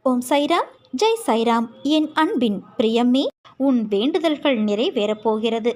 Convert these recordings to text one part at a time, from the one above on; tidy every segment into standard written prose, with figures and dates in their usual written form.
ஓம் சைராம், ஜெய் சைராம். என் அன்பின் பிரியமே, உன் வேண்டுதல்கள் நிறைவேறப் போகிறது.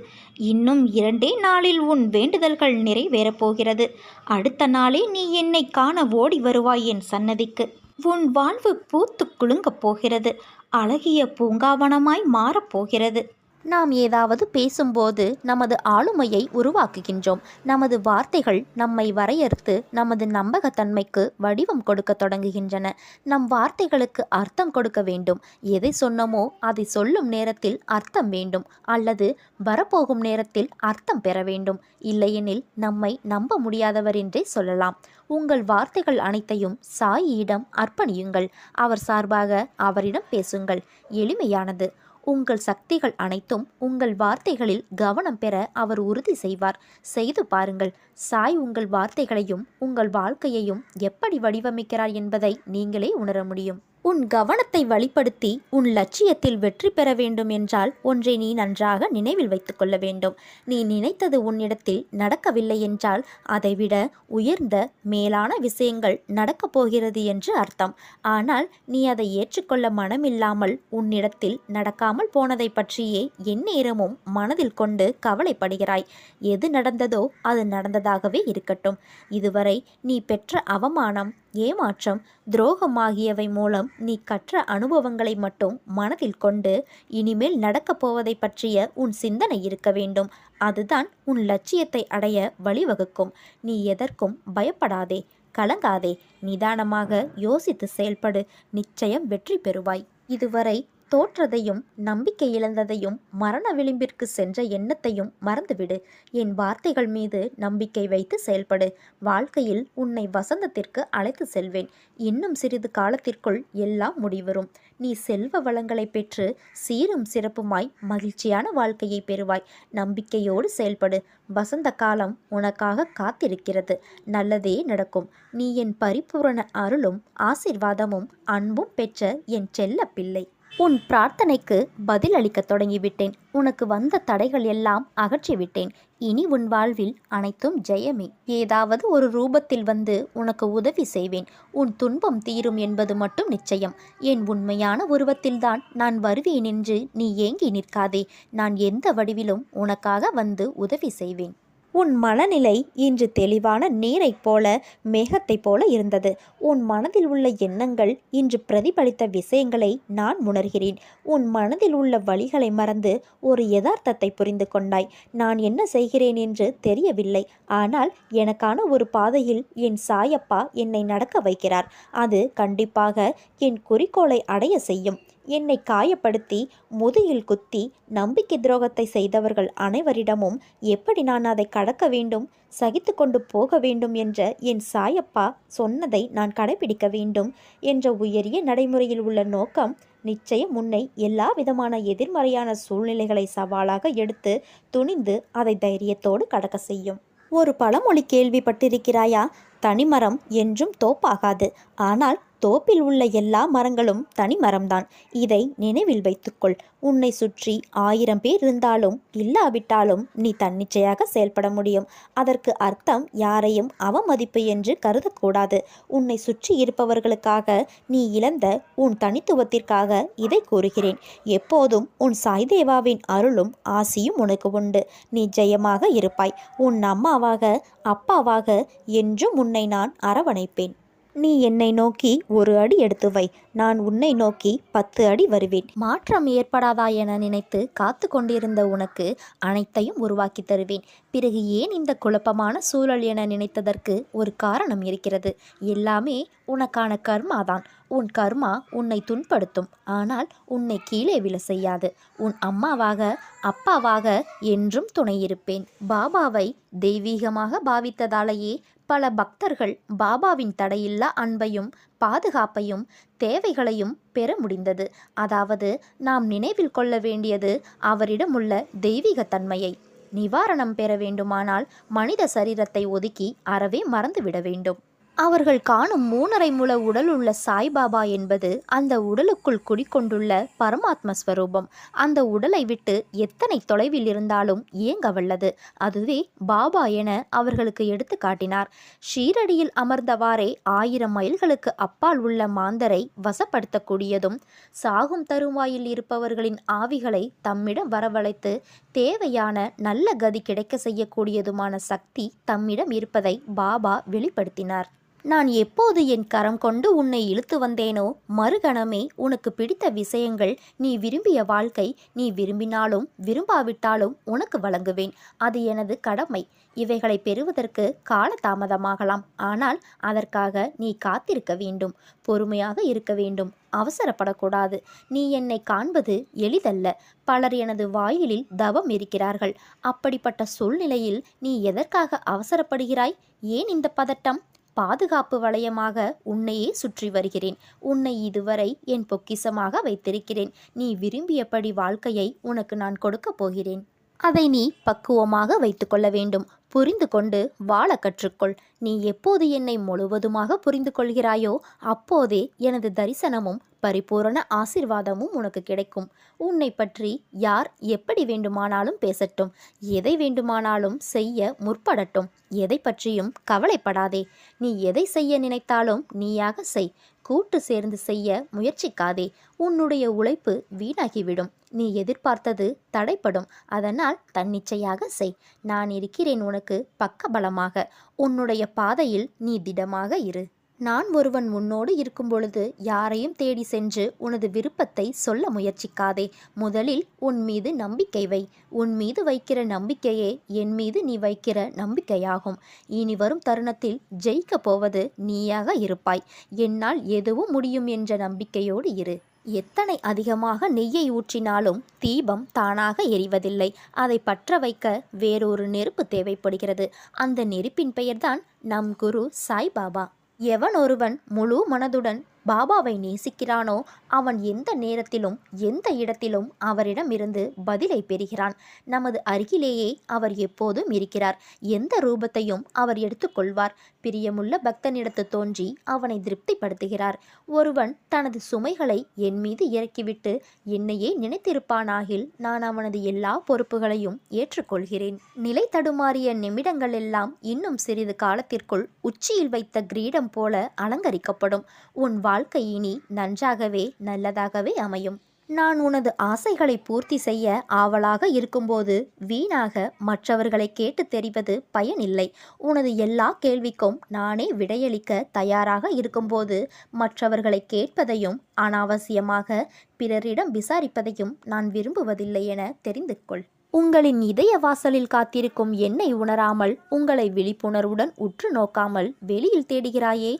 இன்னும் 2 நாளில் உன் வேண்டுதல்கள் நிறைவேறப் போகிறது. அடுத்த நாளே நீ என்னை காண ஓடி வருவாய் என் சன்னதிக்கு. உன் வாழ்வு பூத்து குலுங்கப் போகிறது. அழகிய பூங்காவனமாய் மாறப்போகிறது. நாம் ஏதாவது பேசும்போது நமது ஆளுமையை உருவாக்குகின்றோம். நமது வார்த்தைகள் நம்மை வரையறுத்து நமது நம்பகத்தன்மைக்கு வடிவம் கொடுக்க தொடங்குகின்றன. நம் வார்த்தைகளுக்கு அர்த்தம் கொடுக்க வேண்டும். எதை சொன்னமோ அதை சொல்லும் நேரத்தில் அர்த்தம் வேண்டும், அல்லது வரப்போகும் நேரத்தில் அர்த்தம் பெற வேண்டும். இல்லையெனில் நம்மை நம்ப முடியாதவர் என்றே சொல்லலாம். உங்கள் வார்த்தைகள் அனைத்தையும் சாயியிடம் அர்ப்பணியுங்கள். அவர் சார்பாக அவரிடம் பேசுங்கள். எளிமையானது. உங்கள் சக்திகள் அனைத்தும் உங்கள் வார்த்தைகளில் கவனம் பெற அவர் உறுதி செய்வார். செய்து பாருங்கள். சாய் உங்கள் வார்த்தைகளையும் உங்கள் வாழ்க்கையையும் எப்படி வடிவமைக்கிறார் என்பதை நீங்களே உணர முடியும். உன் கவனத்தை வழிப்படுத்தி உன் லட்சியத்தில் வெற்றி பெற வேண்டும் என்றால் ஒன்றை நீ நன்றாக நினைவில் வைத்துக் கொள்ள வேண்டும். நீ நினைத்தது உன்னிடத்தில் நடக்கவில்லை என்றால் அதைவிட உயர்ந்த மேலான விஷயங்கள் நடக்கப் போகிறது என்று அர்த்தம். ஆனால் நீ அதை ஏற்றுக்கொள்ள மனமில்லாமல் உன்னிடத்தில் நடக்காமல் போனதை பற்றியே எந்நேரமும் மனதில் கொண்டு கவலைப்படுகிறாய். எது நடந்ததோ அது நடந்ததாகவே இருக்கட்டும். இதுவரை நீ பெற்ற அவமானம், ஏமாற்றம், துரோகம் ஆகியவை மூலம் நீ கற்ற அனுபவங்களை மட்டும் மனதில் கொண்டு இனிமேல் நடக்கப் போவதை பற்றிய உன் சிந்தனை இருக்க வேண்டும். அதுதான் உன் லட்சியத்தை அடைய வழிவகுக்கும். நீ எதற்கும் பயப்படாதே, கலங்காதே. நிதானமாக யோசித்து செயல்படு. நிச்சயம் வெற்றி பெறுவாய். இதுவரை தோற்றதையும் நம்பிக்கை இழந்ததையும் மரண விளிம்பிற்கு சென்ற எண்ணத்தையும் மறந்துவிடு. என் வார்த்தைகள் மீது நம்பிக்கை வைத்து செயல்படு. வாழ்க்கையில் உன்னை வசந்தத்திற்கு அழைத்து செல்வேன். இன்னும் சிறிது காலத்திற்குள் எல்லாம் முடிவரும். நீ செல்வ வளங்களை பெற்று சீரும் சிறப்புமாய் மகிழ்ச்சியான வாழ்க்கையை பெறுவாய். நம்பிக்கையோடு செயல்படு. வசந்த காலம் உனக்காக காத்திருக்கிறது. நல்லதே நடக்கும். நீ என் பரிபூரண அருளும் ஆசீர்வாதமும் அன்பும் பெற்ற என் செல்ல பிள்ளை. உன் பிரார்த்தனைக்கு பதில் அளிக்க தொடங்கிவிட்டேன். உனக்கு வந்த தடைகள் எல்லாம் அகற்றிவிட்டேன். இனி உன் வாழ்வில் அனைத்தும் ஜெயமே. ஏதாவது ஒரு ரூபத்தில் வந்து உனக்கு உதவி செய்வேன். உன் துன்பம் தீரும் என்பது மட்டும் நிச்சயம். என் உண்மையான உருவத்தில்தான் நான் வருவேன் என்று நீ ஏங்கி நிற்காதே. நான் எந்த வடிவிலும் உனக்காக வந்து உதவி செய்வேன். உன் மனநிலை இன்று தெளிவான நீரைப் போல, மேகத்தைப் போல இருந்தது. உன் மனதில் உள்ள எண்ணங்கள் இன்று பிரதிபலித்த விஷயங்களை நான் உணர்கிறேன். உன் மனதில் உள்ள வழிகளை மறந்து ஒரு யதார்த்தத்தை புரிந்து கொண்டாய். நான் என்ன செய்கிறேன் என்று தெரியவில்லை. ஆனால் எனக்கான ஒரு பாதையில் என் சாயப்பா என்னை நடக்க வைக்கிறார். அது கண்டிப்பாக என் குறிக்கோளை அடைய செய்யும். என்னை காயப்படுத்தி முதுகில் குத்தி நம்பிக்கை துரோகத்தை செய்தவர்கள் அனைவரிடமும் எப்படி நான் அதை கடக்க வேண்டும், சகித்து கொண்டு போக வேண்டும் என்ற என் சாயப்பா சொன்னதை நான் கடைபிடிக்க வேண்டும் என்ற உயரிய நடைமுறையில் உள்ள நோக்கம் நிச்சயம் உன்னை எல்லா விதமான எதிர்மறையான சூழ்நிலைகளை சவாலாக எடுத்து துணிந்து அதை தைரியத்தோடு கடக்க செய்யும். ஒரு பழமொழி கேள்விப்பட்டிருக்கிறாயா? தனிமரம் என்றும் தோப்பாகாது, ஆனால் தோப்பில் உள்ள எல்லா மரங்களும் தனி மரம்தான். இதை நினைவில் வைத்துக்கொள். உன்னை சுற்றி 1000 பேர் இருந்தாலும் இல்லாவிட்டாலும் நீ தன்னிச்சையாக செயல்பட முடியும். அதற்கு அர்த்தம் யாரையும் அவமதிப்பு என்று கருதக்கூடாது. உன்னை சுற்றி இருப்பவர்களுக்காக நீ இழந்த உன் தனித்துவத்திற்காக இதை கூறுகிறேன். எப்போதும் உன் சாய்தேவாவின் அருளும் ஆசியும் உனக்கு உண்டு. நீ ஜெயமாக இருப்பாய். உன் அம்மாவாக அப்பாவாக என்றும் உன்னை நான் அரவணைப்பேன். நீ என்னை நோக்கி 1 அடி எடுத்து வை, நான் உன்னை நோக்கி 10 அடி வருவேன். மாற்றம் ஏற்படாதா என நினைத்து காத்து கொண்டிருந்த உனக்கு அனைத்தையும் உருவாக்கி தருவேன். பிறகு ஏன் இந்த குழப்பமான சூழல் என நினைத்ததற்கு ஒரு காரணம் இருக்கிறது. எல்லாமே உனக்கான கர்மாதான். உன் கர்மா உன்னை துன்படுத்தும், ஆனால் உன்னை கீழே விழ செய்யாது. உன் அம்மாவாக அப்பாவாக என்றும் துணையிருப்பேன். பாபாவை தெய்வீகமாக பாவித்ததாலேயே பல பக்தர்கள் பாபாவின் தடையில்லா அன்பையும் பாதுகாப்பையும் தேவைகளையும் பெற முடிந்தது. அதாவது நாம் நினைவில் கொள்ள வேண்டியது அவரிடம் உள்ள தெய்வீகத்தன்மையை. நிவாரணம் பெற வேண்டுமானால் மனித சரீரத்தை ஒதுக்கி அறவே மறந்துவிட வேண்டும். அவர்கள் காணும் 3.5 முழ உடல் உள்ள சாய்பாபா என்பது அந்த உடலுக்குள் குடிக்கொண்டுள்ள பரமாத்ம ஸ்வரூபம். அந்த உடலை விட்டு எத்தனை தொலைவில் இருந்தாலும் இயங்க வல்லது. அதுவே பாபா என அவர்களுக்கு எடுத்து காட்டினார். ஷீரடியில் அமர்ந்தவாறே 1000 மைல்களுக்கு அப்பால் உள்ள மாந்தரை வசப்படுத்தக்கூடியதும், சாகும் தருவாயில் இருப்பவர்களின் ஆவிகளை தம்மிடம் வரவழைத்து தேவையான நல்ல கதி கிடைக்க செய்யக்கூடியதுமான சக்தி தம்மிடம் இருப்பதை பாபா வெளிப்படுத்தினார். நான் எப்போது என் கரம் கொண்டு உன்னை இழுத்து வந்தேனோ, மறுகணமே உனக்கு பிடித்த விஷயங்கள், நீ விரும்பிய வாழ்க்கை, நீ விரும்பினாலும் விரும்பாவிட்டாலும் உனக்கு வழங்குவேன். அது எனது கடமை. இவைகளை பெறுவதற்கு காலதாமதமாகலாம். ஆனால் அதற்காக நீ காத்திருக்க வேண்டும், பொறுமையாக இருக்க வேண்டும், அவசரப்படக்கூடாது. நீ என்னை காண்பது எளிதல்ல. பலர் எனது வாயிலில் தவம் இருக்கிறார்கள். அப்படிப்பட்ட சூழ்நிலையில் நீ எதற்காக அவசரப்படுகிறாய்? ஏன் இந்த பதட்டம்? பாதுகாப்பு வளையமாக உன்னையே சுற்றி வருகிறேன். உன்னை இதுவரை என் பொக்கிஷமாக வைத்திருக்கிறேன். நீ விரும்பியபடி வாழ்க்கையை உனக்கு நான் கொடுக்கப் போகிறேன். அதை நீ பக்குவமாக வைத்துக்கொள்ள வேண்டும். புரிந்து கொண்டு வாழ கற்றுக்கொள். நீ எப்போது என்னை முழுவதுமாக புரிந்து கொள்கிறாயோ அப்போதே எனது தரிசனமும் பரிபூரண ஆசிர்வாதமும் உனக்கு கிடைக்கும். உன்னை பற்றி யார் எப்படி வேண்டுமானாலும் பேசட்டும், எதை வேண்டுமானாலும் செய்ய முற்படட்டும், எதை பற்றியும் கவலைப்படாதே. நீ எதை செய்ய நினைத்தாலும் நீயாக செய். கூட்டு சேர்ந்து செய்ய முயற்சிக்காதே. உன்னுடைய உழைப்பு வீணாகிவிடும். நீ எதிர்பார்த்தது தடைப்படும். அதனால் தன்னிச்சையாக செய். நான் இருக்கிறேன் உனக்கு பக்கபலமாக. உன்னுடைய பாதையில் நீ திடமாக இரு. நான் ஒருவன் உன்னோடு இருக்கும் பொழுது யாரையும் தேடி சென்று உனது விருப்பத்தை சொல்ல முயற்சிக்காதே. முதலில் உன் மீது நம்பிக்கை வை. உன் மீது வைக்கிற நம்பிக்கையே என் மீது நீ வைக்கிற நம்பிக்கையாகும். இனி வரும் தருணத்தில் ஜெயிக்கப் போவது நீயாக இருப்பாய். என்னால் எதுவும் முடியும் என்ற நம்பிக்கையோடு இரு. எத்தனை அதிகமாக நெய்யை ஊற்றினாலும் தீபம் தானாக எரிவதில்லை. அதை பற்ற வைக்க வேறொரு நெருப்பு தேவைப்படுகிறது. அந்த நெருப்பின் பெயர்தான் நம் குரு சாய்பாபா. எவன் ஒருவன் முழு மனதுடன் பாபாவை நேசிக்கிறானோ அவன் எந்த நேரத்திலும் எந்த இடத்திலும் அவரிடமிருந்து பதிலை பெறுகிறான். நமது அருகிலேயே அவர் எப்போதும் இருக்கிறார். எந்த ரூபத்தையும் அவர் எடுத்துக்கொள்வார். பிரியமுள்ள பக்தனிடத்து தோன்றி அவனை திருப்திப்படுத்துகிறார். ஒருவன் தனது சுமைகளை என் மீது இறக்கிவிட்டு என்னையே நினைத்திருப்பானாகில் நான் அவனது எல்லா பொறுப்புகளையும் ஏற்றுக்கொள்கிறேன். நிலை தடுமாறிய நிமிடங்கள் எல்லாம் இன்னும் சிறிது காலத்திற்குள் உச்சியில் வைத்த கிரீடம் போல அலங்கரிக்கப்படும். உன் வாழ்க்கை இனி நன்றாகவே நல்லதாகவே அமையும். நான் உனது ஆசைகளை பூர்த்தி செய்ய ஆவலாக இருக்கும்போது வீணாக மற்றவர்களை கேட்டு தெரிவது பயனில்லை. உனது எல்லா கேள்விக்கும் நானே விடையளிக்க தயாராக இருக்கும்போது மற்றவர்களை கேட்பதையும் அனாவசியமாக பிறரிடம் விசாரிப்பதையும் நான் விரும்புவதில்லை என தெரிந்து கொள். உங்களின் இதய வாசலில் காத்திருக்கும் என்னை உணராமல், உங்களை விழிப்புணர்வுடன் உற்று நோக்காமல் வெளியில் தேடுகிறாயே,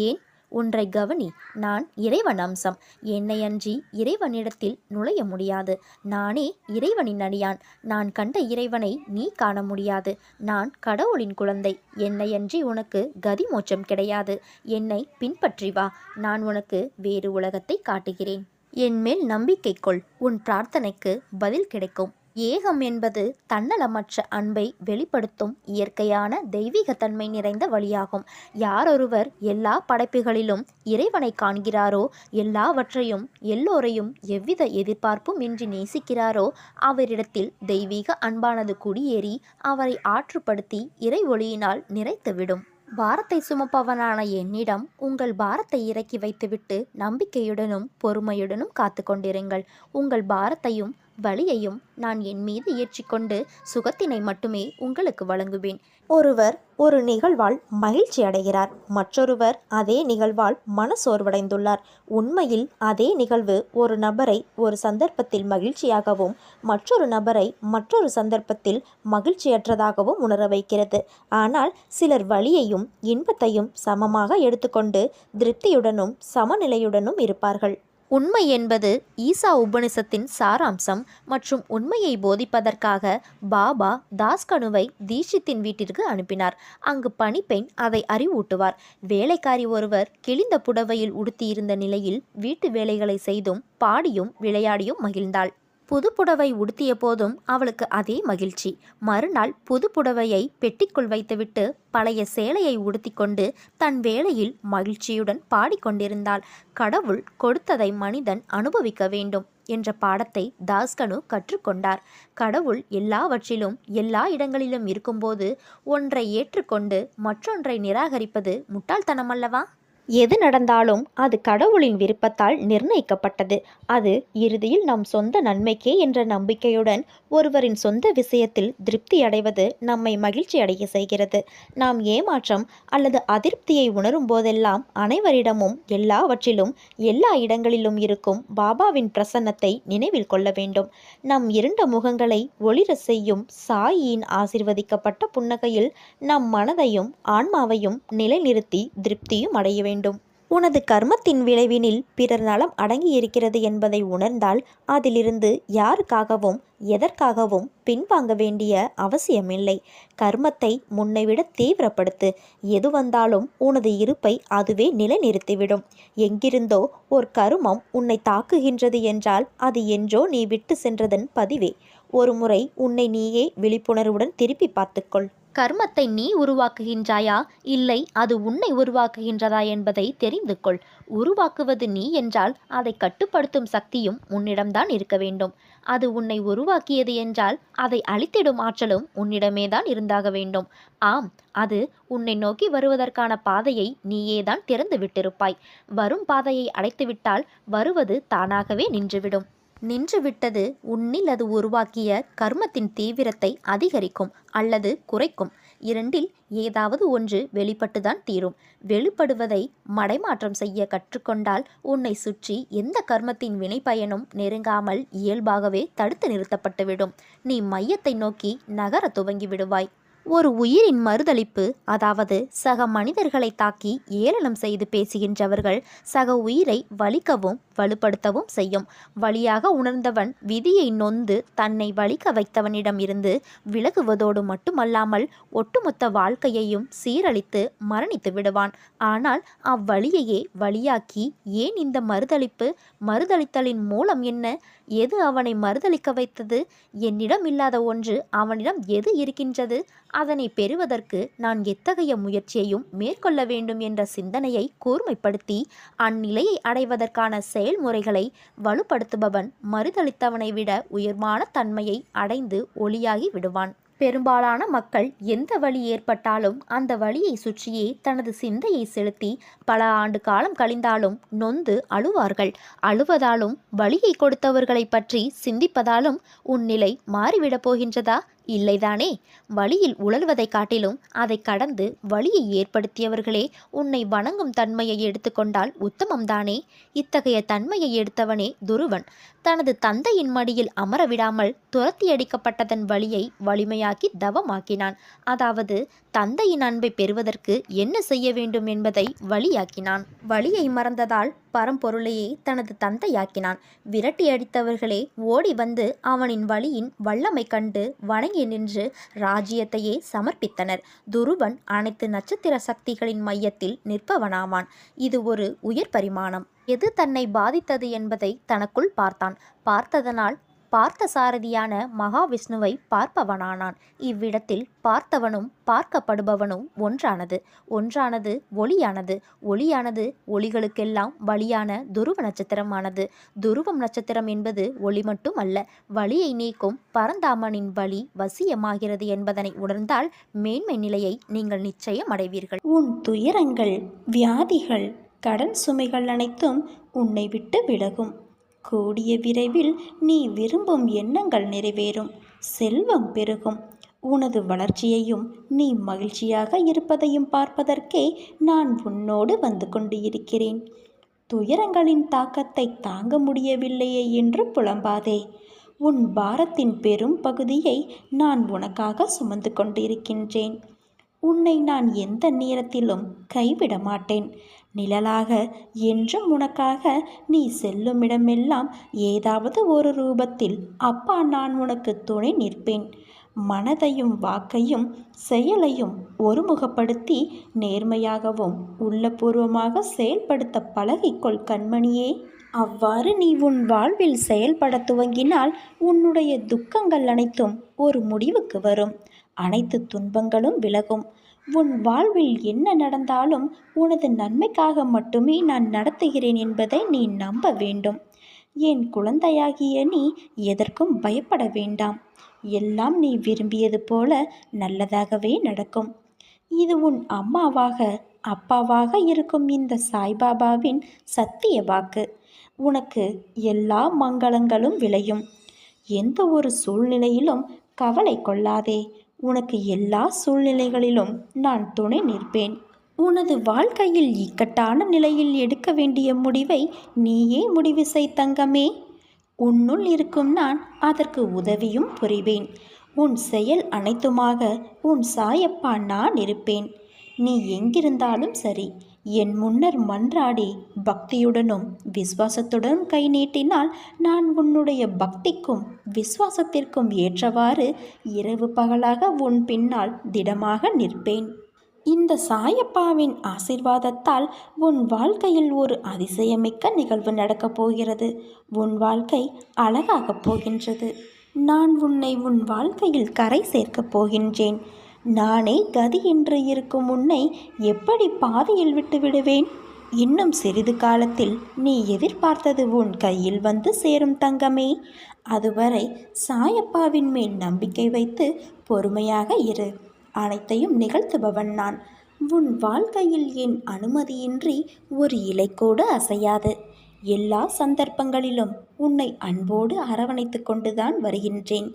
ஏன்? ஒன்றை கவனி. நான் இறைவன் அம்சம். என்னை அன்றி இறைவனிடத்தில் நுழைய முடியாது. நானே இறைவனின் அடியான். நான் கண்ட இறைவனை நீ காண முடியாது. நான் கடவுளின் குழந்தை. என்னை அன்றி உனக்கு கதி மோட்சம் கிடையாது. என்னை பின்பற்றி வா. நான் உனக்கு வேறு உலகத்தை காட்டுகிறேன். என் மேல் நம்பிக்கை கொள். உன் பிரார்த்தனைக்கு பதில் கிடைக்கும். ஏகம் என்பது தன்னலமற்ற அன்பை வெளிப்படுத்தும் இயற்கையான தெய்வீகத்தன்மை நிறைந்த வழியாகும். யாரொருவர் எல்லா படைப்புகளிலும் இறைவனை காண்கிறாரோ, எல்லாவற்றையும் எல்லோரையும் எவ்வித எதிர்பார்ப்பும் இன்றி நேசிக்கிறாரோ, அவரிடத்தில் தெய்வீக அன்பானது குடியேறி அவரை ஆற்றுப்படுத்தி இறை ஒளியினால் நிறைத்துவிடும். பாரத்தை சுமப்பவனான என்னிடம் உங்கள் பாரத்தை இறக்கி வைத்துவிட்டு நம்பிக்கையுடனும் பொறுமையுடனும் காத்து கொண்டிருங்கள். உங்கள் பாரத்தையும் வலியையும் நான் என் மீது ஏற்றிக்கொண்டு சுகத்தினை மட்டுமே உங்களுக்கு வழங்குவேன். ஒருவர் ஒரு நிகழ்வால் மகிழ்ச்சி அடைகிறார். மற்றொருவர் அதே நிகழ்வால் மனசோர்வடைந்துள்ளார். உண்மையில் அதே நிகழ்வு ஒரு நபரை ஒரு சந்தர்ப்பத்தில் மகிழ்ச்சியாகவும் மற்றொரு நபரை மற்றொரு சந்தர்ப்பத்தில் மகிழ்ச்சியற்றதாகவும் உணர வைக்கிறது. ஆனால் சிலர் வலியையும் இன்பத்தையும் சமமாக எடுத்துக்கொண்டு திருப்தியுடனும் சமநிலையுடனும் இருப்பார்கள். உண்மை என்பது ஈசா உபனிஷத்தின் சாராம்சம் மற்றும் உண்மையை போதிப்பதற்காக பாபா தாஸ்கனுவை தீட்சித்தின் வீட்டிற்கு அனுப்பினார். அங்கு பணிப்பெண் அதை அறிவூட்டுவார். வேலைக்காரி ஒருவர் கிழிந்த புடவையில் உடுத்தியிருந்த நிலையில் வீட்டு வேலைகளை செய்தும் பாடியும் விளையாடியும் மகிழ்ந்தாள். புது புடவை உடுத்திய போதும் அவளுக்கு அதே மகிழ்ச்சி. மறுநாள் புது புடவையை பெட்டிக்குள் வைத்துவிட்டு பழைய சேலையை உடுத்திக்கொண்டு தன் வேளையில் மகிழ்ச்சியுடன் பாடிக்கொண்டிருந்தாள். கடவுள் கொடுத்ததை மனிதன் அனுபவிக்க வேண்டும் என்ற பாடத்தை தாஸ்கனு கற்றுக்கொண்டார். கடவுள் எல்லாவற்றிலும் எல்லா இடங்களிலும் இருக்கும்போது ஒன்றை ஏற்றுக்கொண்டு மற்றொன்றை நிராகரிப்பது முட்டாள்தனமல்லவா? எது நடந்தாலும் அது கடவுளின் விருப்பத்தால் நிர்ணயிக்கப்பட்டது. அது இறுதியில் நம் சொந்த நன்மைக்கே என்ற நம்பிக்கையுடன் ஒருவரின் சொந்த விஷயத்தில் திருப்தி அடைவது நம்மை மகிழ்ச்சி அடைய செய்கிறது. நாம் ஏமாற்றம் அல்லது அதிருப்தியை உணரும் போதெல்லாம் அனைவரிடமும் எல்லாவற்றிலும் எல்லா இடங்களிலும் இருக்கும் பாபாவின் பிரசன்னத்தை நினைவில் கொள்ள வேண்டும். நம் இருண்ட முகங்களை ஒளிர செய்யும் சாயியின் ஆசிர்வதிக்கப்பட்ட புன்னகையில் நம் மனதையும் ஆன்மாவையும் நிலைநிறுத்தி திருப்தியும் அடைய வேண்டும். உனது கர்மத்தின் விளைவினில் பிறர் நலம் அடங்கியிருக்கிறது என்பதை உணர்ந்தால் அதிலிருந்து யாருக்காகவும் எதற்காகவும் பின்வாங்க வேண்டிய அவசியமில்லை. கர்மத்தை முன்னைவிட தீவிரப்படுத்து. எது வந்தாலும் உனது இருப்பை அதுவே நிலைநிறுத்திவிடும். எங்கிருந்தோ ஒரு கருமம் உன்னை தாக்குகின்றது என்றால் அது என்றோ நீ விட்டு சென்றதன் பதிவே. ஒருமுறை உன்னை நீயே விழிப்புணர்வுடன் திருப்பி பார்த்துக்கொள். கர்மத்தை நீ உருவாக்குகின்றாயா இல்லை அது உன்னை உருவாக்குகின்றதா என்பதை தெரிந்து கொள். உருவாக்குவது நீ என்றால் அதை கட்டுப்படுத்தும் சக்தியும் உன்னிடம்தான் இருக்க வேண்டும். அது உன்னை உருவாக்கியது என்றால் அதை அழித்திடும் ஆற்றலும் உன்னிடமேதான் இருந்தாக வேண்டும். ஆம், அது உன்னை நோக்கி வருவதற்கான பாதையை நீயேதான் திறந்து விட்டிருப்பாய். வரும் பாதையை அடைத்துவிட்டால் வருவது தானாகவே நின்றுவிடும். நின்றுவிட்டது உன்னில் அது உருவாக்கிய கர்மத்தின் தீவிரத்தை அதிகரிக்கும் அல்லது குறைக்கும். இரண்டில் ஏதாவது ஒன்று வெளிப்பட்டுதான் தீரும். வெளிப்படுவதை மடைமாற்றம் செய்ய கற்றுக்கொண்டால் உன்னை சுற்றி எந்த கர்மத்தின் வினைப்பயனும் நெருங்காமல் இயல்பாகவே தடுத்து நிறுத்தப்பட்டுவிடும். நீ மையத்தை நோக்கி நகர துவங்கி விடுவாய். ஒரு உயிரின் மறுதலிப்பு, அதாவது சக மனிதர்களை தாக்கி ஏளனம் செய்து பேசுகின்றவர்கள் சக உயிரை வலிக்கவும் வலுப்படுத்தவும் செய்யும். வலியாக உணர்ந்தவன் விதியை நொந்து தன்னை வலிக்க வைத்தவனிடம் இருந்து விலகுவதோடு மட்டுமல்லாமல் ஒட்டுமொத்த வாழ்க்கையையும் சீரழித்து மரணித்து விடுவான். ஆனால் அவ்வழியையே வழியாக்கி ஏன் இந்த மறுதலிப்பு? மறுதளித்தலின் மூலம் என்ன? எது அவனை மறுதளிக்க வைத்தது? என்னிடம் இல்லாத ஒன்று அவனிடம் எது இருக்கின்றது? அதனை பெறுவதற்கு நான் எத்தகைய முயற்சியையும் மேற்கொள்ள வேண்டும் என்ற சிந்தனையை கூர்மைப்படுத்தி அந்நிலையை அடைவதற்கான செயல்முறைகளை வலுப்படுத்துபவன் மறுதளித்தவனை விட உயர்வான தன்மையை அடைந்து ஒளியாகி விடுவான். பெரும்பாலான மக்கள் எந்த வழி ஏற்பட்டாலும் அந்த வழியை சுற்றியே தனது சிந்தையை செலுத்தி பல ஆண்டு காலம் கழிந்தாலும் நொந்து அழுவார்கள். அழுவதாலும் வழியை கொடுத்தவர்களை பற்றி சிந்திப்பதாலும் உன் நிலை மாறிவிடப் போகின்றதா? இல்லைதானே? வழியில் உழல்வதை காட்டிலும் அதை கடந்து வழியை ஏற்படுத்தியவர்களே உன்னை வணங்கும் தன்மையை எடுத்துக்கொண்டால் உத்தமம்தானே? இத்தகைய தன்மையை எடுத்தவனே துருவன். தனது தந்தையின் மடியில் அமரவிடாமல் துரத்தியடிக்கப்பட்டதன் வழியை வலிமையாக்கி தவமாக்கினான். அதாவது தந்தையின் அன்பை பெறுவதற்கு என்ன செய்ய வேண்டும் என்பதை வழியாக்கினான். வழியை மறந்ததால் பரம்பொருளையே தனது தந்தையாக்கினான். விரட்டி அடித்தவர்களே ஓடி வந்து அவனின் வழியின் வல்லமை கண்டு வணங்கி நின்று ராஜ்யத்தையே சமர்ப்பித்தனர். துருவன் அனைத்து நட்சத்திர சக்திகளின் மையத்தில் நிற்பவனாவான். இது ஒரு உயர் பரிமாணம். எது தன்னை பாதித்தது என்பதை தனக்குள் பார்த்தான். பார்த்ததனால் பார்த்த சாரதியான மகாவிஷ்ணுவை பார்ப்பவனானான். இவ்விடத்தில் பார்த்தவனும் பார்க்கப்படுபவனும் ஒன்றானது ஒளியானது. ஒளியானது ஒளிகளுக்கெல்லாம் வழியான துருவ நட்சத்திரமானது. துருவம் நட்சத்திரம் என்பது ஒளி மட்டும் அல்ல, வழியை நீக்கும் பரந்தாமனின் வழி வசியமாகிறது என்பதனை உணர்ந்தால் மேன்மை நிலையை நீங்கள் நிச்சயம் அடைவீர்கள். உன் துயரங்கள், வியாதிகள், கடன் சுமைகள் அனைத்தும் உன்னை விட்டு விலகும். கூடிய விரைவில் நீ விரும்பும் எண்ணங்கள் நிறைவேறும். செல்வம் பெருகும். உனது வளர்ச்சியையும் நீ மகிழ்ச்சியாக இருப்பதையும் பார்ப்பதற்கே நான் உன்னோடு வந்து கொண்டு இருக்கிறேன். துயரங்களின் தாக்கத்தை தாங்க முடியவில்லையே என்று புலம்பாதே. உன் பாரத்தின் பெரும் பகுதியை நான் உனக்காக சுமந்து கொண்டிருக்கின்றேன். உன்னை நான் எந்த நேரத்திலும் கைவிட மாட்டேன். நிழலாக என்றும் உனக்காக நீ செல்லுமிடமெல்லாம் ஏதாவது ஒரு ரூபத்தில் அப்பா நான் உனக்கு துணை நிற்பேன். மனதையும் வாக்கையும் செயலையும் ஒருமுகப்படுத்தி நேர்மையாகவும் உள்ளபூர்வமாக செயல்படுத்த பழகிக்கொள் கண்மணியே. அவ்வாறு நீ உன் வாழ்வில் செயல்பட துவங்கினால் உன்னுடைய துக்கங்கள் அனைத்தும் ஒரு முடிவுக்கு வரும். அனைத்து துன்பங்களும் விலகும். உன் வாழ்வில் என்ன நடந்தாலும் உனது நன்மைக்காக மட்டுமே நான் நடத்துகிறேன் என்பதை நீ நம்ப வேண்டும். என் குழந்தையாகிய நீ எதற்கும் பயப்பட வேண்டாம். எல்லாம் நீ விரும்பியது போல நல்லதாகவே நடக்கும். இது உன் அம்மாவாக அப்பாவாக இருக்கும் இந்த சாய்பாபாவின் சத்திய வாக்கு. உனக்கு எல்லா மங்களங்களும் விளையும். எந்த ஒரு சூழ்நிலையிலும் கவலை கொள்ளாதே. உனக்கு எல்லா சூழ்நிலைகளிலும் நான் துணை நிற்பேன். உனது வாழ்க்கையில் இக்கட்டான நிலையில் எடுக்க வேண்டிய முடிவை நீயே முடிவு செய் தங்கமே. உன்னுள் இருக்கும் நான் அதற்கு உதவியும் புரிவேன். உன் செயல் அனைத்துமாக உன் சாயப்பா நான் இருப்பேன். நீ எங்கிருந்தாலும் சரி, என் முன்னர் மன்றாடி பக்தியுடனும் விசுவாசத்துடனும் கை நீட்டினால் நான் உன்னுடைய பக்திக்கும் விசுவாசத்திற்கும் ஏற்றவாறு இரவு பகலாக உன் பின்னால் திடமாக நிற்பேன். இந்த சாயப்பாவின் ஆசீர்வாதத்தால் உன் வாழ்க்கையில் ஒரு அதிசயமிக்க நிகழ்வு நடக்கப் போகிறது. உன் வாழ்க்கை அழகாகப் போகின்றது. நான் உன்னை உன் வாழ்க்கையில் கரை சேர்க்கப் போகின்றேன். நானே கதி என்று இருக்கும் உன்னை எப்படி பாதையில் விட்டு விடுவேன்? இன்னும் சிறிது காலத்தில் நீ எதிர்பார்த்தது உன் கையில் வந்து சேரும் தங்கமே. அதுவரை சாயப்பாவின் மேல் நம்பிக்கை வைத்து பொறுமையாக இரு. அனைத்தையும் நிகழ்த்துபவன் நான். உன் வாழ்க்கையில் என் அனுமதியின்றி ஒரு இலை கூட அசையாது. எல்லா சந்தர்ப்பங்களிலும் உன்னை அன்போடு அரவணைத்து கொண்டுதான் வருகின்றேன்.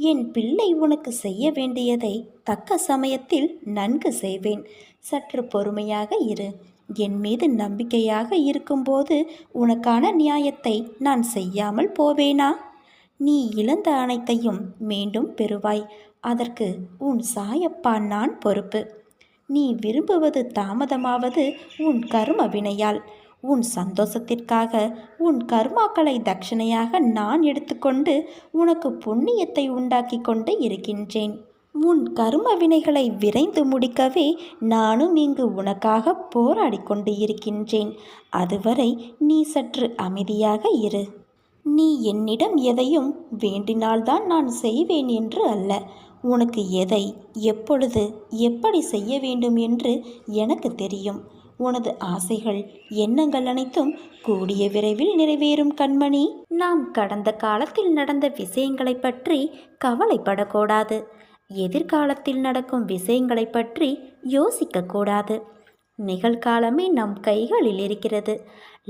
என் பிள்ளை உனக்கு செய்ய வேண்டியதை தக்க சமயத்தில் நன்கு செய்வேன். சற்று பொறுமையாக இரு. என் மீது நம்பிக்கையாக இருக்கும்போது உனக்கான நியாயத்தை நான் செய்யாமல் போவேனா? நீ இழந்த அனைத்தையும் மீண்டும் பெறுவாய். அதற்கு உன் சாயப்பா நான் பொறுப்பு. நீ விரும்புவது தாமதமாவது உன் கர்ம வினையால். உன் சந்தோஷத்திற்காக உன் கர்மாக்களை தட்சணையாக நான் எடுத்துக்கொண்டு உனக்கு புண்ணியத்தை உண்டாக்கி கொண்டு இருக்கின்றேன். உன் கர்ம வினைகளை விரைந்து முடிக்கவே நானும் இங்கு உனக்காக போராடி கொண்டு இருக்கின்றேன். அதுவரை நீ சற்று அமைதியாக இரு. நீ என்னிடம் எதையும் வேண்டினால்தான் நான் செய்வேன் என்று அல்ல. உனக்கு எதை எப்பொழுது எப்படி செய்ய வேண்டும் என்று எனக்கு தெரியும். உனது ஆசைகள் எண்ணங்கள் அனைத்தும் கூடிய விரைவில் நிறைவேறும் கண்மணி. நாம் கடந்த காலத்தில் நடந்த விஷயங்களை பற்றி கவலைப்படக்கூடாது. எதிர்காலத்தில் நடக்கும் விஷயங்களை பற்றி யோசிக்கக்கூடாது. நிகழ்காலமே நம் கைகளில் இருக்கிறது.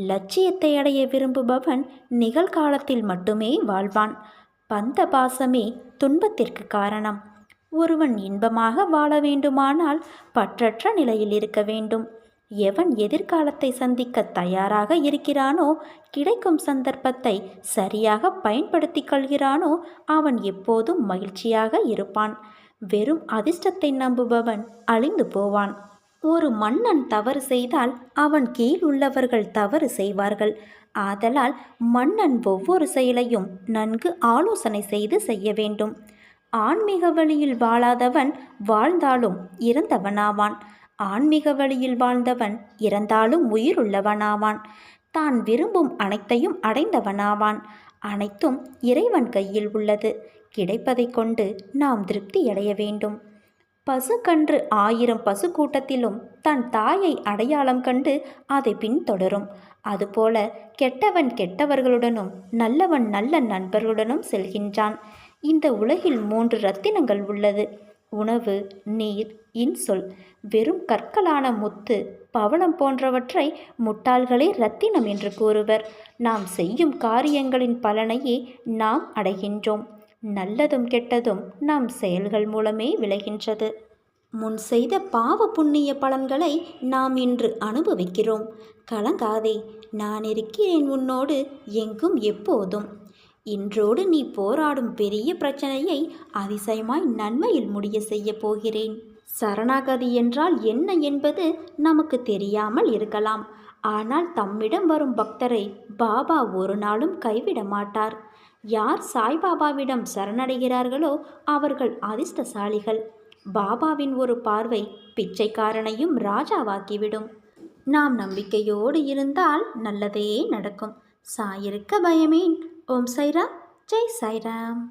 லட்சியத்தை அடைய விரும்புபவன் நிகழ்காலத்தில் மட்டுமே வாழ்வான். பந்த பாசமே துன்பத்திற்கு காரணம். ஒருவன் இன்பமாக வாழ வேண்டுமானால் பற்றற்ற நிலையில் இருக்க வேண்டும். எவன் எதிர்காலத்தை சந்திக்க தயாராக இருக்கிறானோ, கிடைக்கும் சந்தர்ப்பத்தை சரியாக பயன்படுத்திக் கொள்கிறானோ, அவன் எப்போதும் மகிழ்ச்சியாக இருப்பான். வெறும் அதிர்ஷ்டத்தை நம்புபவன் அழிந்து போவான். ஒரு மன்னன் தவறு செய்தால் அவன் கீழ் உள்ளவர்கள் தவறு செய்வார்கள். ஆதலால் மன்னன் ஒவ்வொரு செயலையும் நன்கு ஆலோசனை செய்து செய்ய வேண்டும். ஆன்மீக வழியில் வாழாதவன் வாழ்ந்தாலும் இறந்தவனாவான். ஆன்மீக வழியில் வாழ்ந்தவன் இறந்தாலும் உயிருள்ளவனாவான். தான் விரும்பும் அனைத்தையும் அடைந்தவனாவான். அனைத்தும் இறைவன் கையில் உள்ளது. கிடைப்பதை கொண்டு நாம் திருப்தி அடைய வேண்டும். பசு கன்று 1000 பசு கூட்டத்திலும் தன் தாயை அடையாளம் கண்டு அதை பின்தொடரும். அதுபோல கெட்டவன் கெட்டவர்களுடனும் நல்லவன் நல்ல நண்பர்களுடனும் செல்கின்றான். இந்த உலகில் 3 ரத்தினங்கள் உள்ளது: உணவு, நீர், இன்சொல். வெறும் கற்களான முத்து, பவளம் போன்றவற்றை முட்டாள்களே ரத்தினம் என்று கூறுவர். நாம் செய்யும் காரியங்களின் பலனையே நாம் அடைகின்றோம். நல்லதும் கெட்டதும் நம் செயல்கள் மூலமே விளைகின்றது. முன் செய்த பாவ புண்ணிய பலன்களை நாம் இன்று அனுபவிக்கிறோம். கலங்காதே, நான் இருக்கிறேன் உன்னோடு எங்கும் எப்போதும். இன்றோடு நீ போராடும் பெரிய பிரச்சனையை அதிசயமாய் நன்மையில் முடிய செய்ய போகிறேன். சரணாகதி என்றால் என்ன என்பது நமக்கு தெரியாமல் இருக்கலாம். ஆனால் தம்மிடம் வரும் பக்தரை பாபா ஒரு நாளும் கைவிட மாட்டார். யார் சாய்பாபாவிடம் சரணடைகிறார்களோ அவர்கள் அதிர்ஷ்டசாலிகள். பாபாவின் ஒரு பார்வை பிச்சைக்காரனையும் ராஜாவாக்கிவிடும். நாம் நம்பிக்கையோடு இருந்தால் நல்லதே நடக்கும். சாயிருக்க பயமேன். ஓம் சைராம். ஜெய் சாய்ராம்.